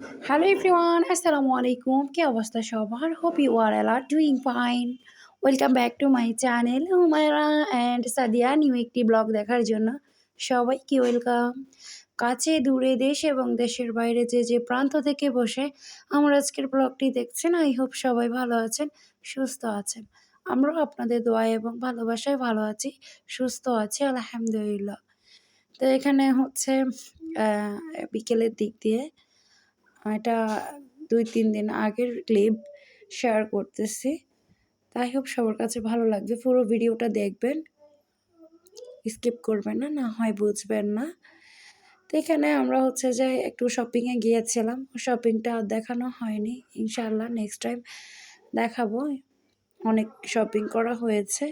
Hello everyone, Assalamualaikum. কি অবস্থা সবার? Hope you are all are doing fine. Welcome back to my channel Humaira and Sadia new একটি blog দেখার জন্য সবাইকে ওয়েলকাম। কাছে দূরে দেশ এবং দেশের বাইরে যে প্রান্ত থেকে বসে আমার আজকের ব্লগটি দেখছেন, আই হোপ সবাই ভালো আছেন, সুস্থ আছেন। আমরাও আপনাদের দোয়া এবং ভালোবাসায় ভালো আছি, সুস্থ আছি আলহামদুলিল্লাহ। তো এখানে হচ্ছে বিকেলের দিক দিয়ে এটা ২-৩ দিন আগের ক্লিপ শেয়ার করতেছি। তাই হোপ সবার কাছে ভালো লাগবে। পুরো ভিডিওটা দেখবেন, স্কিপ করবেন না, না হয় বুঝবেন না। তো এখানে আমরা হচ্ছে যে একটু শপিংয়ে গিয়েছিলাম। শপিংটা আর দেখানো হয়নি। ইনশাআল্লাহ নেক্সট টাইম দেখাবো। অনেক শপিং করা হয়েছে।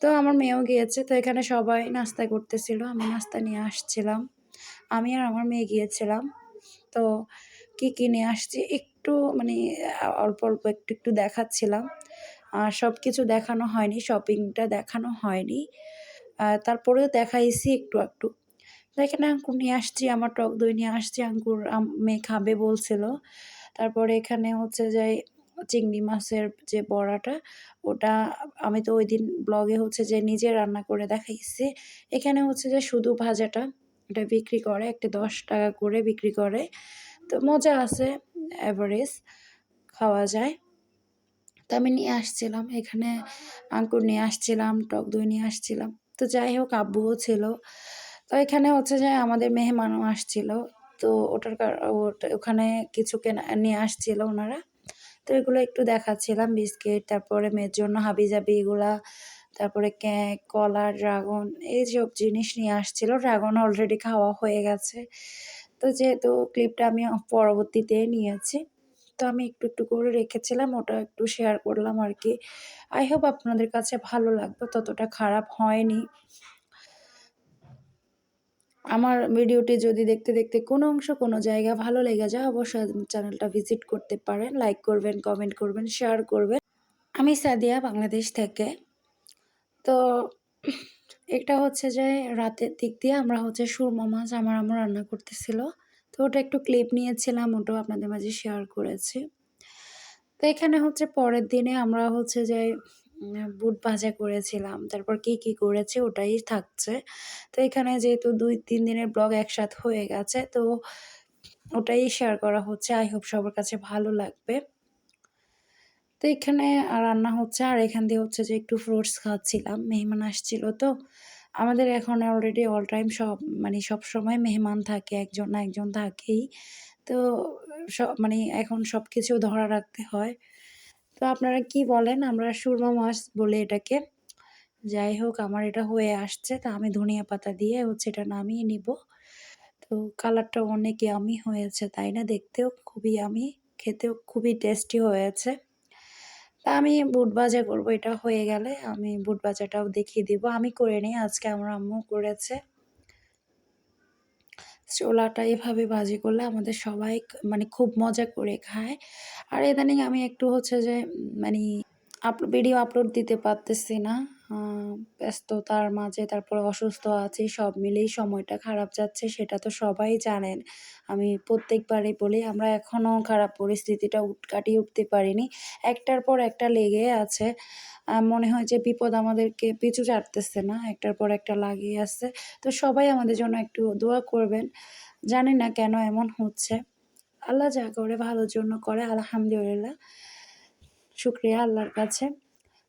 তো আমার মেয়েও গিয়েছে। তো এখানে সবাই নাস্তা করতেছিল। আমি নাস্তা নিয়ে আসছিলাম। আমি আর আমার মেয়ে গিয়েছিলাম। তো কি নিয়ে আসছি একটু মানে অল্প একটু দেখাচ্ছিলাম। সবকিছু দেখানো হয়নি, শপিংটা দেখানো হয়নি। তারপরেও দেখাইছি একটু। তো এখানে আঙ্কুর নিয়ে আসছি, আমার টক দই নিয়ে আসছি, আঙ্কুর মেয়ে খাবে বলছিল। তারপরে এখানে হচ্ছে যে চিংড়ি মাছের যে বড়াটা, ওটা আমি তো ওইদিন ব্লগে হচ্ছে যে নিজে রান্না করে দেখাইছি। এখানে হচ্ছে যে শুধু ভাজাটা, এটা বিক্রি করে, একটা ৳১০ করে বিক্রি করে। তো মজা আছে, এভারেজ খাওয়া যায়। তো আমি নিয়ে আসছিলাম, এখানে আঙ্কুর নিয়ে আসছিলাম, টক দই নিয়ে আসছিলাম। তো যাই হোক আব্বুও ছিল। তো এখানে হচ্ছে যে আমাদের মেহমানও আসছিল। তো ওখানে কিছু কেনা নিয়ে আসছিল ওনারা। তো এগুলো একটু দেখাচ্ছিলাম, বিস্কিট, তারপরে মেয়ের জন্য হাবিজাবি এগুলা, তারপরে কেক, কলা, ড্রাগন এইসব জিনিস নিয়ে আসছিল। ড্রাগন অলরেডি খাওয়া হয়ে গেছে। তো যেহেতু ক্লিপটা আমি পরবর্তীতে নিয়েছি, তো আমি একটু করে রেখেছিলাম, ওটা একটু শেয়ার করলাম আরকি। আই হোপ আপনাদের কাছে ভালো লাগবে, ততটা খারাপ হয়নি। আমার ভিডিওটি যদি দেখতে কোনো অংশ কোনো জায়গা ভালো লেগে যায়, অবশ্যই চ্যানেলটা ভিজিট করতে পারেন। লাইক করবেন, কমেন্ট করবেন, শেয়ার করবেন। আমি সাদিয়া, বাংলাদেশ থেকে। তো এটা হচ্ছে যে রাতের দিক দিয়ে আমরা হচ্ছে সুরমা মাছ আমার আম্মু রান্না করতেছিল। তো ওটা একটু ক্লিপ নিয়েছিলাম, ওটাও আপনাদের মাঝে শেয়ার করেছি। তো এখানে হচ্ছে পরের দিনে আমরা হচ্ছে যে বুট ভাজা করেছিলাম। তারপর কি করেছি ওটাই থাকছে। তো এখানে যেহেতু ২-৩ দিনের ব্লগ একসাথে হয়ে গেছে, তো ওটাই শেয়ার করা হচ্ছে। আই হোপ সবার কাছে ভালো লাগবে। তো এখানে রান্না হচ্ছে, আর এখান দিয়ে হচ্ছে যে একটু ফ্রুটস খাচ্ছিলাম। মেহমান আসছিল তো। আমাদের এখন অলরেডি অল টাইম মানে সবসময় মেহমান থাকে, একজন না একজন থাকেই। তো মানে এখন সবকিছু ধরা রাখতে হয়। তো আপনারা কি বলেন? আমরা সুরমা মাছ বলি এটাকে। যাই হোক আমার এটা হয়ে আসছে। তো আমি ধনিয়া পাতা দিয়ে হচ্ছে এটা নামিয়ে নিবো। তো কালারটাও অনেক ইয়াম্মি হয়েছে, তাই না? দেখতেও খুবই ইয়াম্মি, খেতেও খুবই টেস্টি হয়েছে। তা আমি বুট ভাজা করবো, এটা হয়ে গেলে আমি বুট ভাজাটাও দেখিয়ে দিব। আমি করিনি, আজকে আমার আম্মু করেছে। ছোলাটা এভাবে ভাজি করলে আমাদের সবাই মানে খুব মজা করে খায়। আর ইদানিং আমি একটু হচ্ছে যে মানি ভিডিও আপলোড দিতে পারতেছি না। আ ব্যস্ততার মাঝে, তারপরে অসুস্থ আছি, সব মিলিয়েই সময়টা খারাপ যাচ্ছে, সেটা তো সবাই জানেন। আমি প্রত্যেকবারই বলি আমরা এখনও খারাপ পরিস্থিতিটা কাটিয়ে উঠতে পারিনি। একটার পর একটা লেগে আছে। মনে হয় যে বিপদ আমাদেরকে পিছু ছাড়তেছে না। একটার পর একটা লাগিয়ে আছে। তো সবাই আমাদের জন্য একটু দোয়া করবেন। জানি না কেন এমন হচ্ছে। আল্লাহ যা করে ভালোর জন্য করে, আলহামদুলিল্লাহ। শুকরিয়া আল্লাহর কাছে।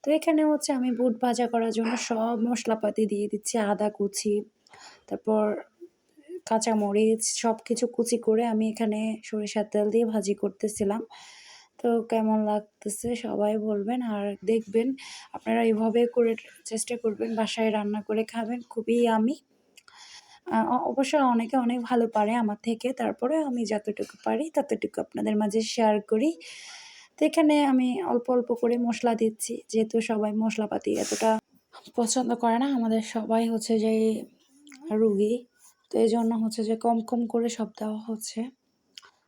তো এখানে হচ্ছে আমি বুট ভাজা করার জন্য সব মশলাপাতি দিয়ে দিচ্ছি। আদা কুচি, তারপর কাঁচামরিচ সবকিছু কুচি করে আমি এখানে সরিষার তেল দিয়ে ভাজি করতেছিলাম। তো কেমন লাগতেছে সবাই বলবেন আর দেখবেন। আপনারা এভাবে করে চেষ্টা করবেন, বাসায় রান্না করে খাবেন। খুবই ইয়াম্মি। অবশ্য অনেকে অনেক ভালো পারে আমার থেকে। তারপরেও আমি যতটুকু পারি ততটুকু আপনাদের মাঝে শেয়ার করি। তো এখানে আমি অল্প করে মসলা দিচ্ছি। যেহেতু সবাই মশলাপাতি এতটা পছন্দ করে না। আমাদের সবাই হচ্ছে যে রুগী। তো এজন্য হচ্ছে যে কম করে সব দেওয়া হচ্ছে।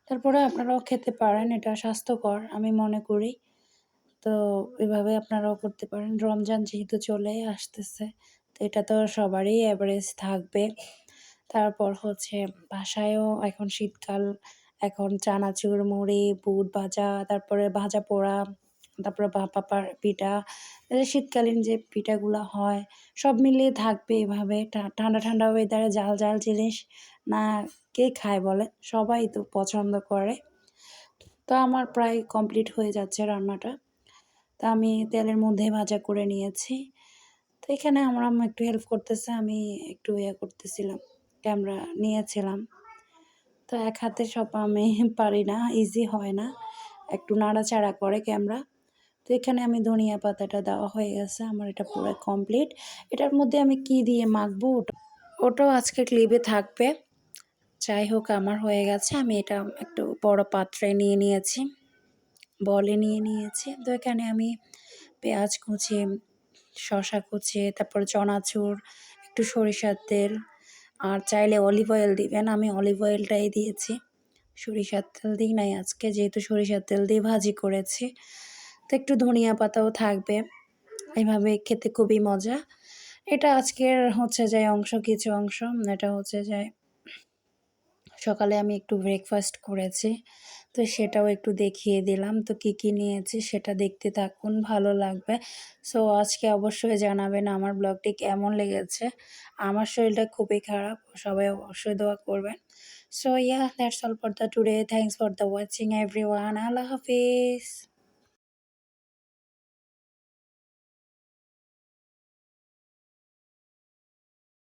তারপরে আপনারাও খেতে পারেন। এটা স্বাস্থ্যকর আমি মনে করি। তো এভাবে আপনারাও করতে পারেন। রমজান যেহেতু চলেই আসতেছে, তো এটা তো সবারই এভারেজ থাকবে। তারপর হচ্ছে বাসায়ও এখন শীতকাল, এখন চানাচুর, মুড়ি, বুট ভাজা, তারপরে ভাজা পোড়া, তারপরে ভাপা পিঠা, শীতকালীন যে পিঠাগুলো হয় সব মিলিয়ে থাকবে এভাবে। ঠান্ডা ঠান্ডা ওয়েদারে ঝাল ঝাল জিনিস না কে খায় বলে? সবাই তো পছন্দ করে। তো আমার প্রায় কমপ্লিট হয়ে যাচ্ছে রান্নাটা। তো আমি তেলের মধ্যে ভাজা করে নিয়েছি। তো এখানে আমার আম্মু একটু হেল্প করতেছে, আমি একটু করতেছিলাম, ক্যামেরা নিয়েছিলাম। তো এক হাতে সব আমি পারি না, ইজি হয় না, একটু নাড়াচাড়া করে ক্যামেরা। তো এখানে আমি ধনিয়া পাতাটা দেওয়া হয়ে গেছে, আমার এটা পুরো কমপ্লিট। এটার মধ্যে আমি কি দিয়ে মাখবো ওটাও আজকে ক্লিপে থাকবে। যাই হোক, আমার হয়ে গেছে। আমি এটা একটু বড় পাত্রে নিয়ে নিয়েছি, বলে নিয়ে নিয়েছি। তো এখানে আমি পেঁয়াজ কুচি, শসা কুচি, তারপর চনাচুর, একটু সরিষার তেল, আর চাইলে অলিভ অয়েল দিবেন। আমি অলিভ অয়েলটাই দিয়েছি, সরিষার তেল দিই নাই আজকে, যেহেতু সরিষার তেল দিয়ে ভাজি করেছি। তো একটু ধনিয়া পাতাও থাকবে, এভাবে খেতে খুবই মজা। এটা আজকের হচ্ছে যায় অংশ, কিছু অংশ। এটা হচ্ছে যায় সকালে আমি একটু ব্রেকফাস্ট করেছি, তো সেটাও একটু দেখিয়ে দিলাম। তো কী কী নিয়েছি সেটা দেখতে থাকুন, ভালো লাগবে। সো আজকে অবশ্যই জানাবেন আমার ব্লগটি কেমন লেগেছে। আমার শরীরটা খুবই খারাপ, সবাই অবশ্যই দোয়া করবেন। So that's all for the today. Thanks for the watching everyone. Allah Hafiz.